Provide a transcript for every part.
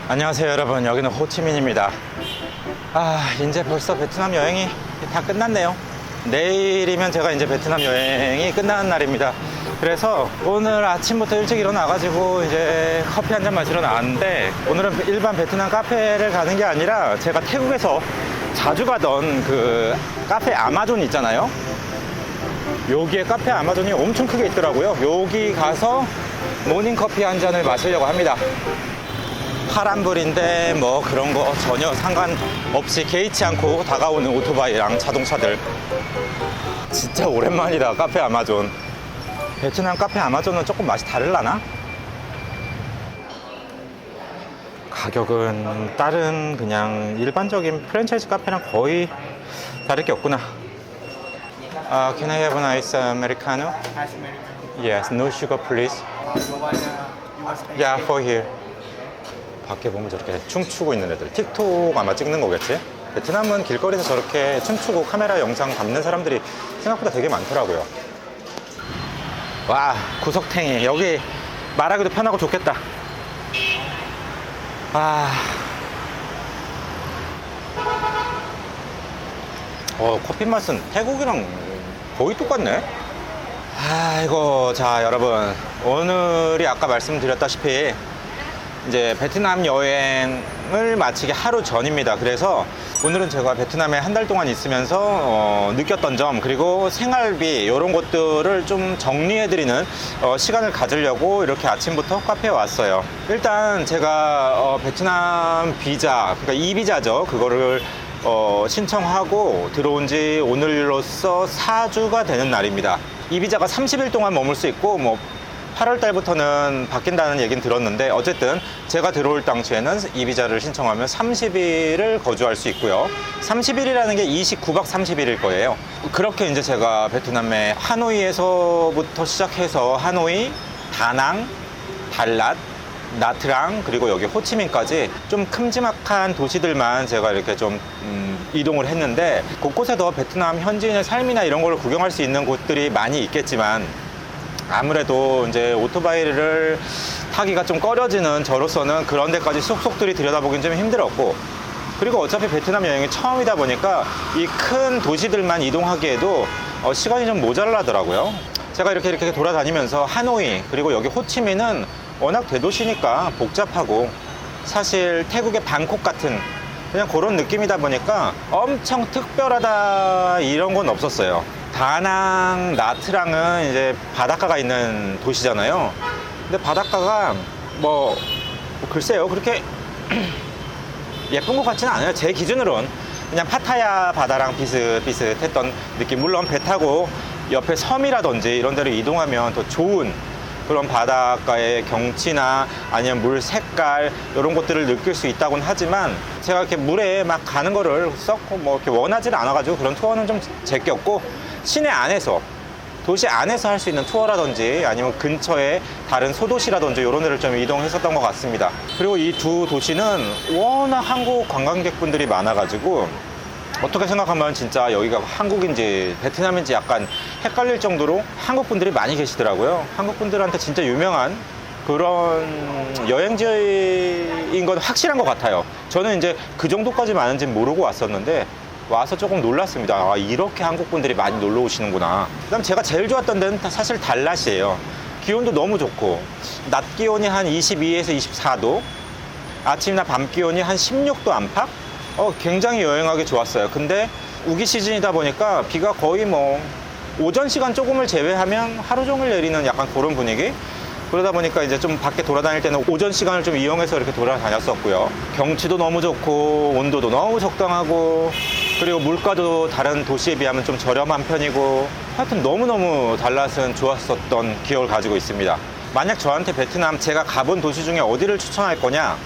안녕하세요 여러분, 여기는 호치민입니다. 이제 벌써 베트남 여행이 다 끝났네요. 내일이면 제가 이제 베트남 여행이 끝나는 날입니다. 그래서 오늘 아침부터 일찍 일어나가지고 이제 커피 한 잔 마시러 나왔는데, 오늘은 일반 베트남 카페를 가는 게 아니라 제가 태국에서 자주 가던 그 카페 아마존 있잖아요. 여기에 카페 아마존이 엄청 크게 있더라고요. 여기 가서 모닝커피 한 잔을 마시려고 합니다. 파란불인데 뭐 그런 거 전혀 상관없이 개의치 않고 다가오는 오토바이랑 자동차들. 진짜 오랜만이다, 카페 아마존. 베트남 카페 아마존은 조금 맛이 다르려나? 가격은 다른 그냥 일반적인 프랜차이즈 카페랑 거의 다를 게 없구나. Can I have an ice americano? Ice Americano. Yes, no sugar please. You want Yeah, for here. 밖에 보면 저렇게 춤추고 있는 애들, 틱톡 아마 찍는 거겠지? 베트남은 길거리에서 저렇게 춤추고 카메라 영상 담는 사람들이 생각보다 되게 많더라고요. 와, 구석탱이. 여기 말하기도 편하고 좋겠다. 커피 맛은 태국이랑 거의 똑같네. 아이고, 자 여러분, 오늘이 아까 말씀드렸다시피 이제 베트남 여행을 마치기 하루 전입니다. 그래서 오늘은 제가 베트남에 한 달 동안 있으면서 느꼈던 점, 그리고 생활비 이런 것들을 좀 정리해드리는 시간을 가지려고 이렇게 아침부터 카페에 왔어요. 일단 제가 베트남 비자, 그러니까 이비자죠. 그거를 신청하고 들어온 지 오늘로써 4주가 되는 날입니다. 이비자가 30일 동안 머물 수 있고, 뭐 8월 달부터는 바뀐다는 얘기는 들었는데, 어쨌든 제가 들어올 당시에는 이 비자를 신청하면 30일을 거주할 수 있고요. 30일이라는 게 29박 30일일 거예요. 그렇게 이제 제가 베트남의 하노이에서부터 시작해서 하노이, 다낭, 달랏, 나트랑, 그리고 여기 호치민까지 좀 큼지막한 도시들만 제가 이렇게 좀 이동을 했는데, 곳곳에 더 베트남 현지인의 삶이나 이런 걸 구경할 수 있는 곳들이 많이 있겠지만, 아무래도 이제 오토바이를 타기가 좀 꺼려지는 저로서는 그런 데까지 속속들이 들여다보긴 좀 힘들었고, 그리고 어차피 베트남 여행이 처음이다 보니까 이 큰 도시들만 이동하기에도 시간이 좀 모자라더라고요. 제가 이렇게 돌아다니면서 하노이, 그리고 여기 호치민은 워낙 대도시니까 복잡하고, 사실 태국의 방콕 같은 그냥 그런 느낌이다 보니까 엄청 특별하다 이런 건 없었어요. 다낭, 나트랑은 이제 바닷가가 있는 도시잖아요. 근데 바닷가가 뭐 글쎄요, 그렇게 예쁜 것 같지는 않아요. 제 기준으론 그냥 파타야 바다랑 비슷비슷했던 느낌. 물론 배 타고 옆에 섬이라든지 이런 데로 이동하면 더 좋은 그런 바닷가의 경치나 아니면 물 색깔 이런 것들을 느낄 수 있다고는 하지만, 제가 이렇게 물에 막 가는 거를 썩 뭐 이렇게 원하지는 않아가지고 그런 투어는 좀 제꼈고, 시내 안에서, 도시 안에서 할 수 있는 투어라든지 아니면 근처에 다른 소도시라든지 이런 데를 좀 이동했었던 것 같습니다. 그리고 이 두 도시는 워낙 한국 관광객분들이 많아가지고 어떻게 생각하면 진짜 여기가 한국인지 베트남인지 약간 헷갈릴 정도로 한국분들이 많이 계시더라고요. 한국분들한테 진짜 유명한 그런 여행지인 건 확실한 것 같아요. 저는 이제 그 정도까지 많은지 모르고 왔었는데, 와서 조금 놀랐습니다. 이렇게 한국분들이 많이 놀러 오시는구나. 그다음 제가 제일 좋았던 데는 사실 달랏이에요. 기온도 너무 좋고, 낮 기온이 한 22에서 24도, 아침이나 밤 기온이 한 16도 안팎? 굉장히 여행하기 좋았어요. 근데 우기 시즌이다 보니까 비가 거의 뭐 오전 시간 조금을 제외하면 하루 종일 내리는 약간 그런 분위기? 그러다 보니까 이제 좀 밖에 돌아다닐 때는 오전 시간을 좀 이용해서 이렇게 돌아다녔었고요. 경치도 너무 좋고, 온도도 너무 적당하고, 그리고 물가도 다른 도시에 비하면 좀 저렴한 편이고, 하여튼 너무너무 달랏은 좋았었던 기억을 가지고 있습니다. 만약 저한테 베트남 제가 가본 도시 중에 어디를 추천할 거냐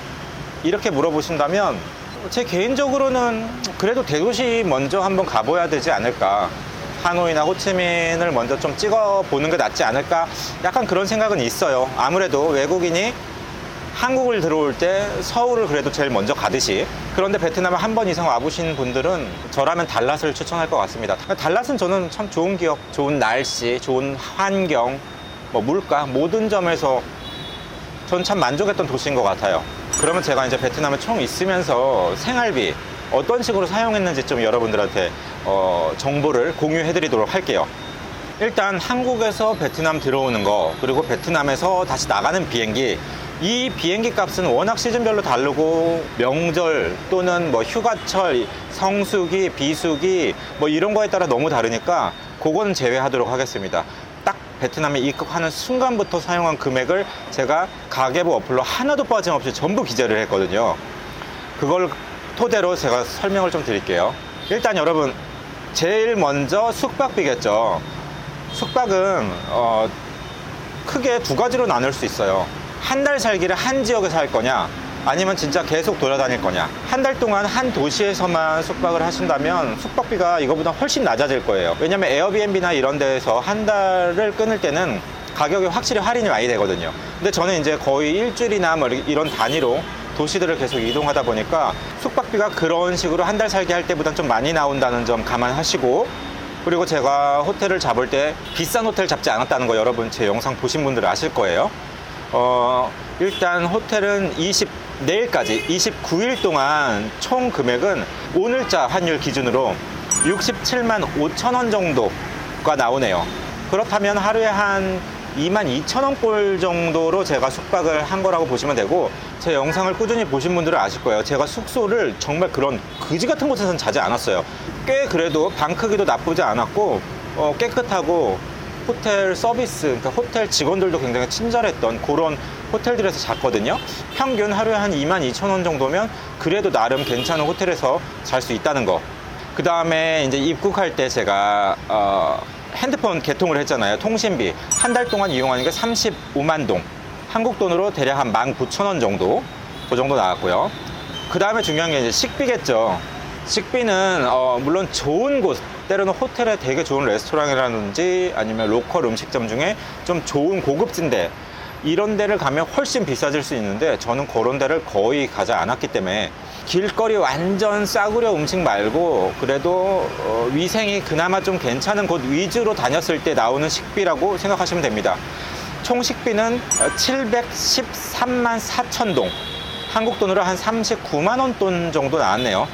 이렇게 물어보신다면, 제 개인적으로는 그래도 대도시 먼저 한번 가봐야 되지 않을까, 하노이나 호치민을 먼저 좀 찍어보는 게 낫지 않을까, 약간 그런 생각은 있어요. 아무래도 외국인이 한국을 들어올 때 서울을 그래도 제일 먼저 가듯이. 그런데 베트남에 한 번 이상 와보신 분들은 저라면 달랏을 추천할 것 같습니다. 달랏은 저는 참 좋은 기억, 좋은 날씨, 좋은 환경, 뭐 물가, 모든 점에서 전 참 만족했던 도시인 것 같아요. 그러면 제가 이제 베트남에 총 있으면서 생활비 어떤 식으로 사용했는지 좀 여러분들한테 정보를 공유해 드리도록 할게요. 일단 한국에서 베트남 들어오는 거, 그리고 베트남에서 다시 나가는 비행기, 이 비행기 값은 워낙 시즌별로 다르고 명절 또는 뭐 휴가철, 성수기, 비수기 뭐 이런 거에 따라 너무 다르니까 그거는 제외하도록 하겠습니다. 딱 베트남에 입국하는 순간부터 사용한 금액을 제가 가계부 어플로 하나도 빠짐없이 전부 기재를 했거든요. 그걸 토대로 제가 설명을 좀 드릴게요. 일단 여러분, 제일 먼저 숙박비겠죠. 숙박은 크게 두 가지로 나눌 수 있어요. 한 달 살기를 한 지역에 살 거냐, 아니면 진짜 계속 돌아다닐 거냐. 한 달 동안 한 도시에서만 숙박을 하신다면 숙박비가 이거보다 훨씬 낮아질 거예요. 왜냐면 에어비앤비나 이런 데에서 한 달을 끊을 때는 가격이 확실히 할인이 많이 되거든요. 근데 저는 이제 거의 일주일이나 뭐 이런 단위로 도시들을 계속 이동하다 보니까 숙박비가 그런 식으로 한 달 살기 할 때보다 좀 많이 나온다는 점 감안하시고, 그리고 제가 호텔을 잡을 때 비싼 호텔 잡지 않았다는 거 여러분 제 영상 보신 분들 아실 거예요. 일단 호텔은 내일까지 29일 동안 총 금액은 오늘자 환율 기준으로 67만 5천 원 정도가 나오네요. 그렇다면 하루에 한 22,000원 꼴 정도로 제가 숙박을 한 거라고 보시면 되고, 제 영상을 꾸준히 보신 분들은 아실 거예요. 제가 숙소를 정말 그런 그지 같은 곳에서는 자지 않았어요. 꽤 그래도 방 크기도 나쁘지 않았고 깨끗하고 호텔 서비스, 그러니까 호텔 직원들도 굉장히 친절했던 그런 호텔들에서 잤거든요. 평균 하루에 한 22,000원 정도면 그래도 나름 괜찮은 호텔에서 잘 수 있다는 거. 그 다음에 이제 입국할 때 제가 핸드폰 개통을 했잖아요. 통신비 한 달 동안 이용하는 게 35만 동, 한국 돈으로 대략 한 19,000원 정도, 그 정도 나왔고요. 그 다음에 중요한 게 이제 식비겠죠. 식비는 물론 좋은 곳, 때로는 호텔에 되게 좋은 레스토랑이라든지 아니면 로컬 음식점 중에 좀 좋은 고급진데, 이런 데를 가면 훨씬 비싸질 수 있는데 저는 그런 데를 거의 가지 않았기 때문에 길거리 완전 싸구려 음식 말고 그래도 위생이 그나마 좀 괜찮은 곳 위주로 다녔을 때 나오는 식비라고 생각하시면 됩니다. 총 식비는 713만 4천 동, 한국 돈으로 한 39만 원 돈 정도 나왔네요.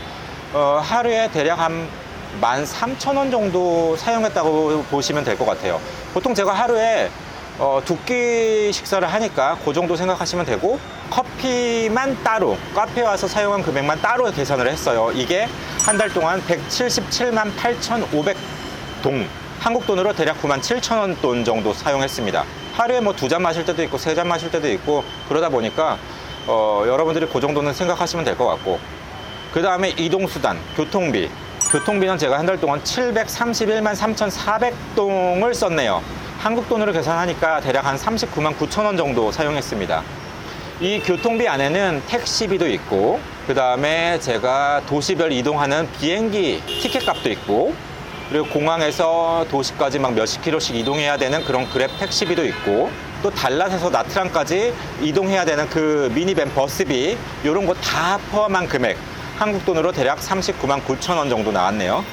하루에 대략 한 13,000원 정도 사용했다고 보시면 될 것 같아요. 보통 제가 하루에 두 끼 식사를 하니까 그 정도 생각하시면 되고, 커피만 따로 카페에 와서 사용한 금액만 따로 계산을 했어요. 이게 한 달 동안 177만 8,500동, 한국 돈으로 대략 97,000원 돈 정도 사용했습니다. 하루에 뭐 2잔 마실 때도 있고 3잔 마실 때도 있고 그러다 보니까 여러분들이 그 정도는 생각하시면 될 것 같고, 그 다음에 이동수단, 교통비는 제가 한 달 동안 731만 3,400동을 썼네요. 한국 돈으로 계산하니까 대략 한 39만 9천 원 정도 사용했습니다. 이 교통비 안에는 택시비도 있고, 그 다음에 제가 도시별 이동하는 비행기 티켓 값도 있고, 그리고 공항에서 도시까지 막 몇십 킬로씩 이동해야 되는 그런 그랩 택시비도 있고, 또 달랏에서 나트랑까지 이동해야 되는 그 미니밴 버스비, 이런 거 다 포함한 금액, 한국 돈으로 대략 39만 9천 원 정도 나왔네요.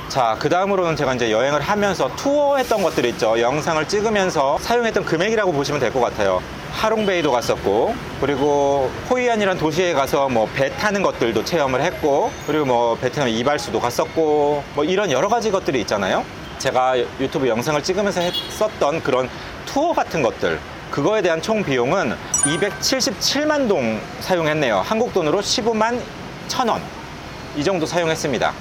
자, 그 다음으로는 제가 이제 여행을 하면서 투어했던 것들 있죠. 영상을 찍으면서 사용했던 금액이라고 보시면 될 것 같아요. 하롱베이도 갔었고, 그리고 호이안이란 도시에 가서 뭐 배 타는 것들도 체험을 했고, 그리고 뭐 베트남 이발소도 갔었고, 뭐 이런 여러 가지 것들이 있잖아요. 제가 유튜브 영상을 찍으면서 했었던 그런 투어 같은 것들, 그거에 대한 총 비용은 277만 동 사용했네요. 한국 돈으로 15만 1,000원 이 정도 사용했습니다.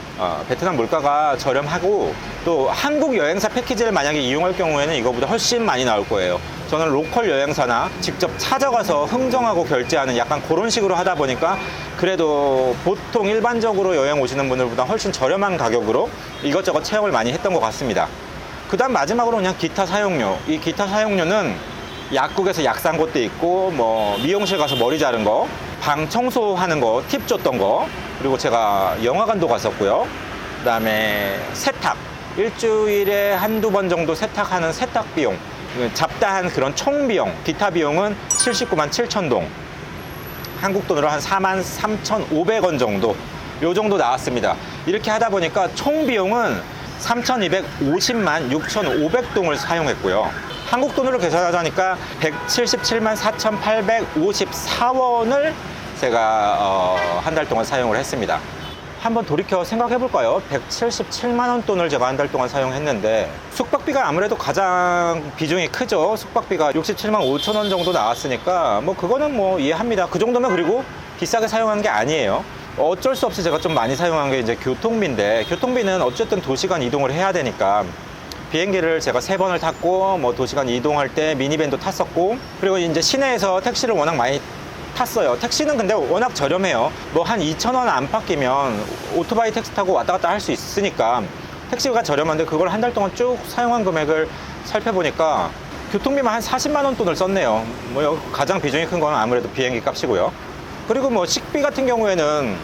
베트남 물가가 저렴하고, 또 한국 여행사 패키지를 만약에 이용할 경우에는 이거보다 훨씬 많이 나올 거예요. 저는 로컬 여행사나 직접 찾아가서 흥정하고 결제하는 약간 그런 식으로 하다 보니까 그래도 보통 일반적으로 여행 오시는 분들보다 훨씬 저렴한 가격으로 이것저것 체험을 많이 했던 것 같습니다. 그 다음 마지막으로 그냥 기타 사용료. 이 기타 사용료는 약국에서 약 산 것도 있고, 뭐 미용실 가서 머리 자른 거, 방 청소하는 거 팁 줬던 거, 그리고 제가 영화관도 갔었고요. 그 다음에 세탁, 일주일에 한두 번 정도 세탁하는 세탁 비용, 잡다한 그런 총 비용, 기타 비용은 79만 7천 동, 한국 돈으로 한 4만 3,500원 정도, 요 정도 나왔습니다. 이렇게 하다 보니까 총 비용은 3,250만 6,500동을 사용했고요. 한국 돈으로 계산하자니까 177만 4,854원을 제가 한 달 동안 사용을 했습니다. 한번 돌이켜 생각해 볼까요? 177만 원 돈을 제가 한 달 동안 사용했는데 숙박비가 아무래도 가장 비중이 크죠. 숙박비가 67만 5천 원 정도 나왔으니까 뭐 그거는 뭐 이해합니다. 그 정도면 그리고 비싸게 사용한 게 아니에요. 어쩔 수 없이 제가 좀 많이 사용한 게 이제 교통비인데, 교통비는 어쨌든 도시간 이동을 해야 되니까 비행기를 제가 3번을 탔고, 뭐 도시간 이동할 때 미니밴도 탔었고, 그리고 이제 시내에서 택시를 워낙 많이 탔어요. 택시는 근데 워낙 저렴해요. 뭐 한 2,000원 안팎이면 오토바이 택시 타고 왔다 갔다 할 수 있으니까 택시가 저렴한데, 그걸 한 달 동안 쭉 사용한 금액을 살펴보니까 교통비만 한 40만 원 돈을 썼네요. 뭐 가장 비중이 큰 건 아무래도 비행기 값이고요. 그리고 뭐 식비 같은 경우에는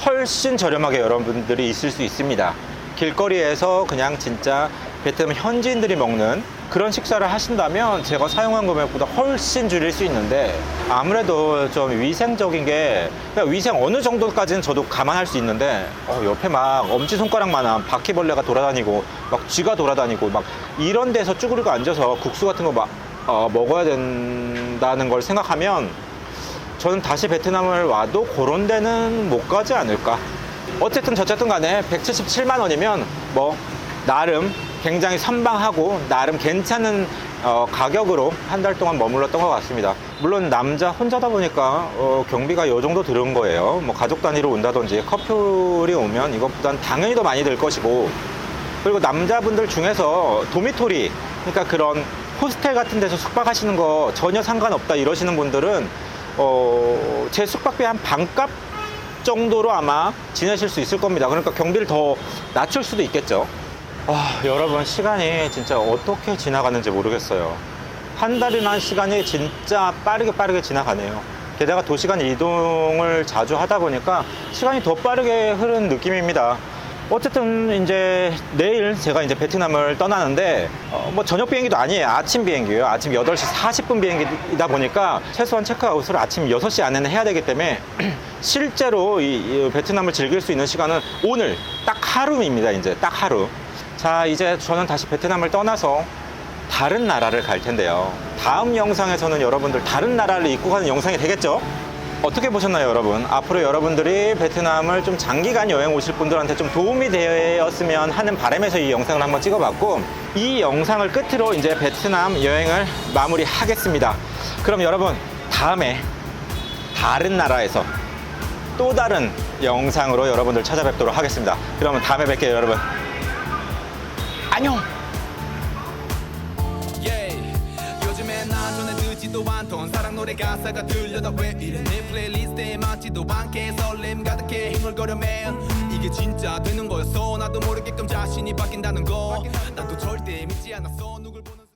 훨씬 저렴하게 여러분들이 있을 수 있습니다. 길거리에서 그냥 진짜 베트남 현지인들이 먹는 그런 식사를 하신다면 제가 사용한 금액보다 훨씬 줄일 수 있는데, 아무래도 좀 위생적인 게, 그러니까 위생 어느 정도까지는 저도 감안할 수 있는데 옆에 막 엄지손가락만한 바퀴벌레가 돌아다니고 막 쥐가 돌아다니고 막 이런 데서 쭈그리고 앉아서 국수 같은 거 막 먹어야 된다는 걸 생각하면 저는 다시 베트남을 와도 그런 데는 못 가지 않을까. 어쨌든 저쨌든 간에 177만 원이면 뭐 나름 굉장히 선방하고 나름 괜찮은 가격으로 한 달 동안 머물렀던 것 같습니다. 물론 남자 혼자다 보니까 경비가 요 정도 들은 거예요. 뭐 가족 단위로 온다든지 커플이 오면 이것보단 당연히 더 많이 들 것이고, 그리고 남자분들 중에서 도미토리, 그러니까 그런 호스텔 같은 데서 숙박하시는 거 전혀 상관없다 이러시는 분들은 제 숙박비 한 반값 정도로 아마 지내실 수 있을 겁니다. 그러니까 경비를 더 낮출 수도 있겠죠. 여러분, 시간이 진짜 어떻게 지나가는지 모르겠어요. 한 달이라는 시간이 진짜 빠르게 지나가네요. 게다가 도시간 이동을 자주 하다 보니까 시간이 더 빠르게 흐르는 느낌입니다. 어쨌든 이제 내일 제가 이제 베트남을 떠나는데 뭐 저녁 비행기도 아니에요. 아침 비행기예요. 아침 8시 40분 비행기이다 보니까 최소한 체크아웃을 아침 6시 안에는 해야 되기 때문에 실제로 이 베트남을 즐길 수 있는 시간은 오늘 딱 하루입니다. 이제 딱 하루. 자, 이제 저는 다시 베트남을 떠나서 다른 나라를 갈 텐데요. 다음 영상에서는 여러분들 다른 나라를 입국하는 영상이 되겠죠? 어떻게 보셨나요, 여러분? 앞으로 여러분들이 베트남을 좀 장기간 여행 오실 분들한테 좀 도움이 되었으면 하는 바람에서 이 영상을 한번 찍어봤고, 이 영상을 끝으로 이제 베트남 여행을 마무리하겠습니다. 그럼 여러분, 다음에 다른 나라에서 또 다른 영상으로 여러분들 찾아뵙도록 하겠습니다. 그러면 다음에 뵐게요, 여러분. 안녕! 듣지도 않던 사랑 노래 가사가 들려다 왜 이래 내 플레이리스트에 맞지도 않게 설렘 가득해 힘을거려 man 이게 진짜 되는 거였어 나도 모르게끔 자신이 바뀐다는 거 나도 절대 믿지 않았어 누굴